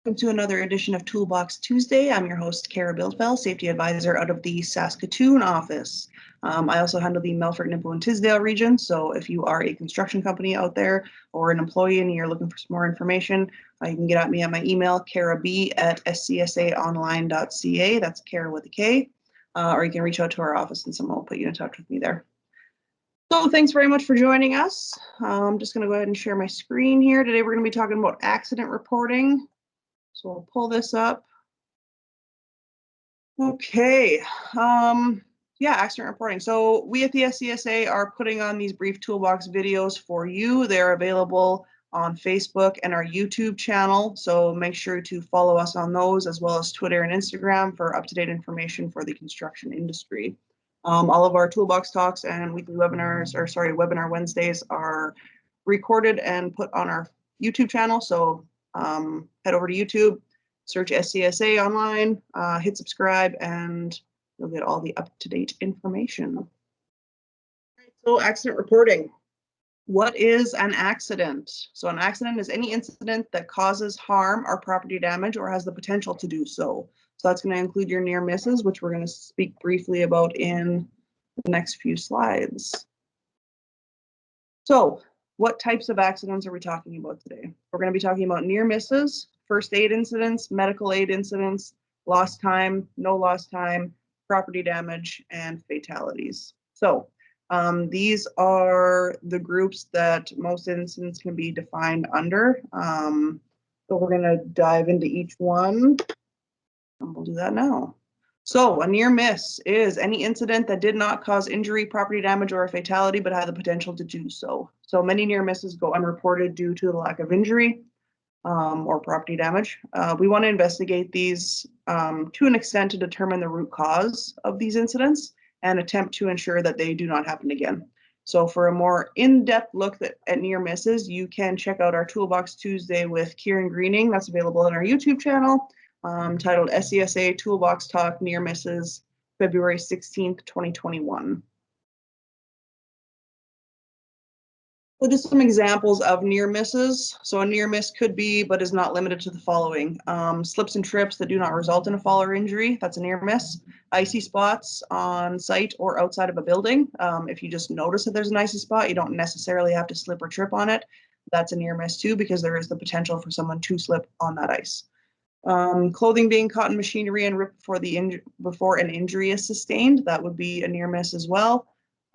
Welcome to another edition of Toolbox Tuesday. I'm your host, Kara Bildfell, Safety Advisor out of the Saskatoon office. I also handle the Melfort, Nippo, and Tisdale region, so if you are a construction company out there or an employee and you're looking for some more information, you can get at me at my email, karab@scsaonline.ca. That's Kara with a K, or you can reach out to our office and someone will put you in touch with me there. So thanks very much for joining us. I'm just going to go ahead and share my screen here. Today we're going to be talking about accident reporting. So we'll pull this up. Okay. Accident reporting. So we at the SCSA are putting on these brief toolbox videos for you. They're available on Facebook and our YouTube channel. So make sure to follow us on those as well as Twitter and Instagram for up-to-date information for the construction industry. All of our toolbox talks and weekly webinars, webinar Wednesdays are recorded and put on our YouTube channel. So head over to YouTube, search SCSA online, hit subscribe, and you'll get all the up-to-date information. So accident reporting. What is an accident? So an accident is any incident that causes harm or property damage or has the potential to do so. So that's going to include your near misses, which we're going to speak briefly about in the next few slides. So what types of accidents are we talking about today? We're going to be talking about near misses, first aid incidents, medical aid incidents, lost time, no lost time, property damage, and fatalities. So these are the groups that most incidents can be defined under. So we're going to dive into each one, and we'll do that now. So a near miss is any incident that did not cause injury, property damage, or a fatality, but had the potential to do so. So many near misses go unreported due to the lack of injury or property damage. We want to investigate these to an extent to determine the root cause of these incidents and attempt to ensure that they do not happen again. So for a more in-depth look at near misses, you can check out our Toolbox Tuesday with Kieran Greening. That's available on our YouTube channel. Titled SCSA Toolbox Talk Near Misses, February 16th, 2021. So just some examples of near misses. So a near miss could be, but is not limited to the following. Slips and trips that do not result in a fall or injury, that's a near miss. Icy spots on site or outside of a building. If you just notice that there's an icy spot, you don't necessarily have to slip or trip on it. That's a near miss too, because there is the potential for someone to slip on that ice. Clothing being caught in machinery and ripped before an injury is sustained, that would be a near miss as well.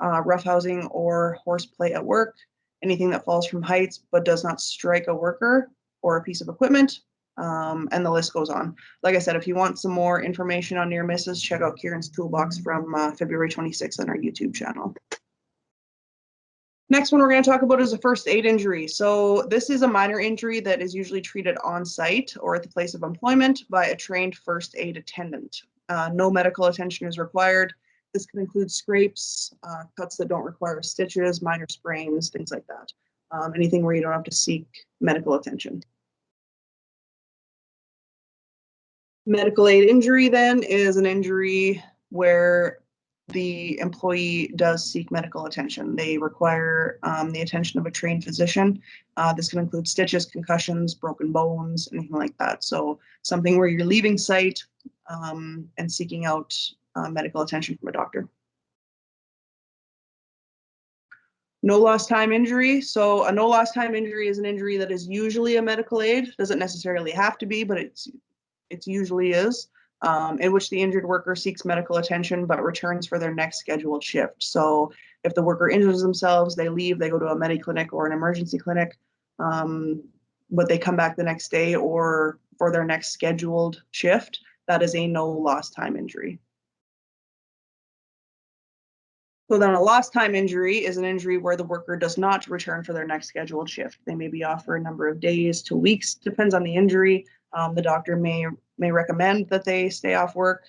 Roughhousing or horseplay at work, anything that falls from heights but does not strike a worker or a piece of equipment, and the list goes on. Like I said, if you want some more information on near misses, check out Kieran's Toolbox from February 26th on our YouTube channel. Next one we're going to talk about is a first aid injury. So this is a minor injury that is usually treated on site or at the place of employment by a trained first aid attendant. No medical attention is required. This can include scrapes, cuts that don't require stitches, minor sprains, things like that. Anything where you don't have to seek medical attention. Medical aid injury then is an injury where the employee does seek medical attention. They require the attention of a trained physician. This can include stitches, concussions, broken bones, anything like that. So something where you're leaving site and seeking out medical attention from a doctor. No lost time injury. So a no lost time injury is an injury that is usually a medical aid. Doesn't necessarily have to be, but it usually is. In which the injured worker seeks medical attention but returns for their next scheduled shift. So if the worker injures themselves, they leave, they go to a medi-clinic or an emergency clinic, but they come back the next day or for their next scheduled shift, that is a no lost time injury. So then a lost time injury is an injury where the worker does not return for their next scheduled shift. They may be off for a number of days to weeks, depends on the injury. The doctor may recommend that they stay off work.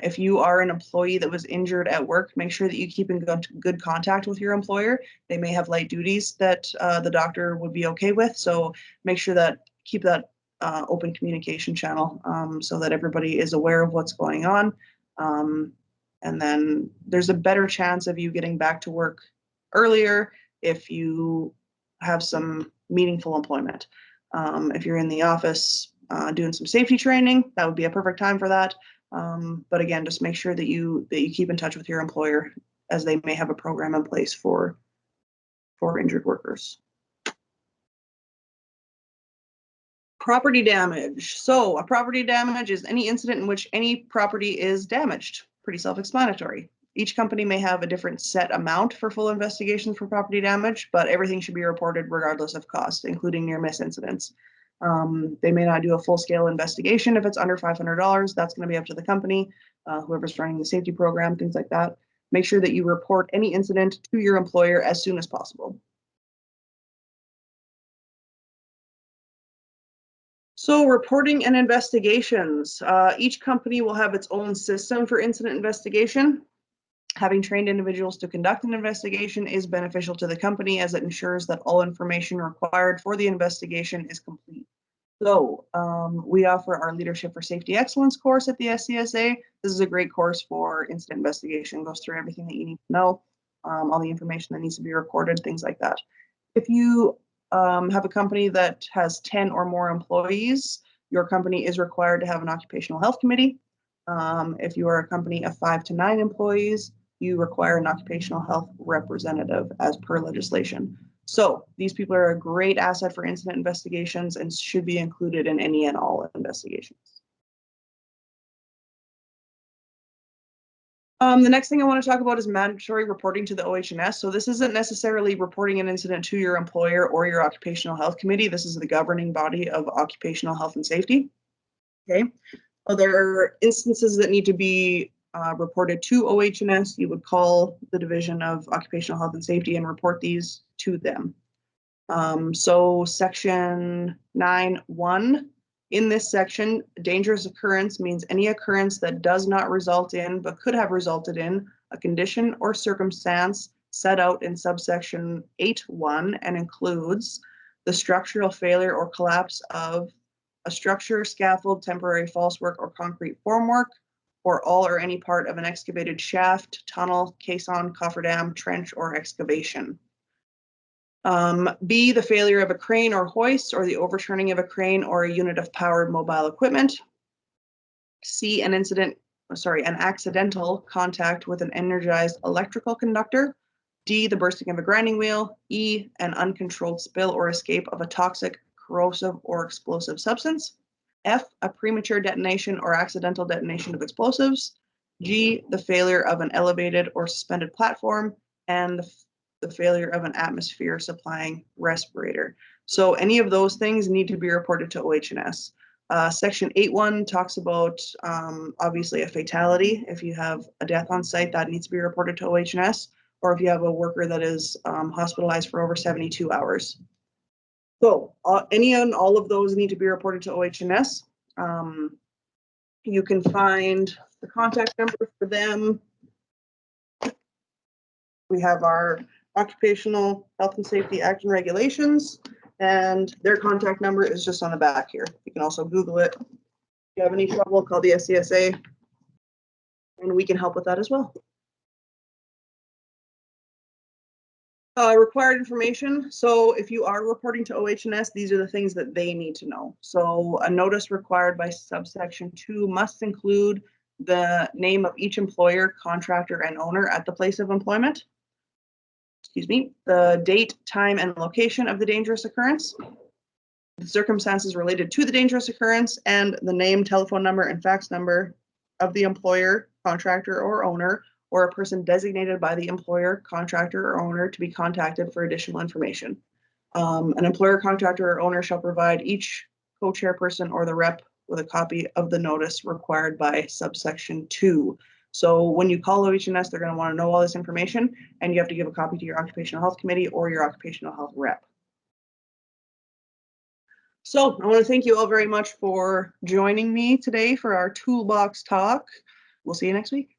If you are an employee that was injured at work, make sure that you keep in good contact with your employer. They may have light duties that the doctor would be okay with. So make sure that keep that open communication channel so that everybody is aware of what's going on. And then there's a better chance of you getting back to work earlier if you have some meaningful employment. If you're in the office doing some safety training, that would be a perfect time for that. But again, just make sure that you keep in touch with your employer, as they may have a program in place for injured workers. Property damage. So a property damage is any incident in which any property is damaged. Pretty self-explanatory. Each company may have a different set amount for full investigations for property damage, but everything should be reported regardless of cost, including near-miss incidents. They may not do a full-scale investigation if it's under $500. That's going to be up to the company, whoever's running the safety program, things like that. Make sure that you report any incident to your employer as soon as possible. So reporting and investigations. Each company will have its own system for incident investigation. Having trained individuals to conduct an investigation is beneficial to the company, as it ensures that all information required for the investigation is complete. So we offer our Leadership for Safety Excellence course at the SCSA. This is a great course for incident investigation. It goes through everything that you need to know, all the information that needs to be recorded, things like that. If you have a company that has 10 or more employees, your company is required to have an occupational health committee. If you are a company of 5 to 9 employees, you require an occupational health representative as per legislation. So these people are a great asset for incident investigations and should be included in any and all investigations. The next thing I want to talk about is mandatory reporting to the OH&S. So this isn't necessarily reporting an incident to your employer or your occupational health committee. This is the governing body of occupational health and safety. Okay. Well, there are instances that need to be reported to OH&S. You would call the Division of Occupational Health and Safety and report these to them. So section 9(1). In this section, dangerous occurrence means any occurrence that does not result in, but could have resulted in, a condition or circumstance set out in subsection 8(1) and includes the structural failure or collapse of a structure, scaffold, temporary falsework, or concrete formwork, or all or any part of an excavated shaft, tunnel, caisson, cofferdam, trench, or excavation. B, the failure of a crane or hoist, or the overturning of a crane or a unit of powered mobile equipment. C, an accidental contact with an energized electrical conductor. D, the bursting of a grinding wheel. E, an uncontrolled spill or escape of a toxic, corrosive, or explosive substance. F, a premature detonation or accidental detonation of explosives. G, the failure of an elevated or suspended platform. And the failure of an atmosphere supplying respirator. So any of those things need to be reported to OH&S. Section 8(1) talks about obviously a fatality. If you have a death on site, that needs to be reported to OH&S, or if you have a worker that is hospitalized for over 72 hours. So any and all of those need to be reported to OH&S. You can find the contact number for them. We have our Occupational Health and Safety Act and Regulations, and their contact number is just on the back here. You can also Google it. If you have any trouble, call the SCSA, and we can help with that as well. Required information. So if you are reporting to OH&S, these are the things that they need to know. So a notice required by subsection 2 must include the name of each employer, contractor, and owner at the place of employment. The date, time, and location of the dangerous occurrence, the circumstances related to the dangerous occurrence, and the name, telephone number, and fax number of the employer, contractor, or owner, or a person designated by the employer, contractor, or owner to be contacted for additional information. An employer, contractor, or owner shall provide each co-chairperson or the rep with a copy of the notice required by subsection 2. So when you call OH&S, they're going to want to know all this information, and you have to give a copy to your occupational health committee or your occupational health rep. So I want to thank you all very much for joining me today for our toolbox talk. We'll see you next week.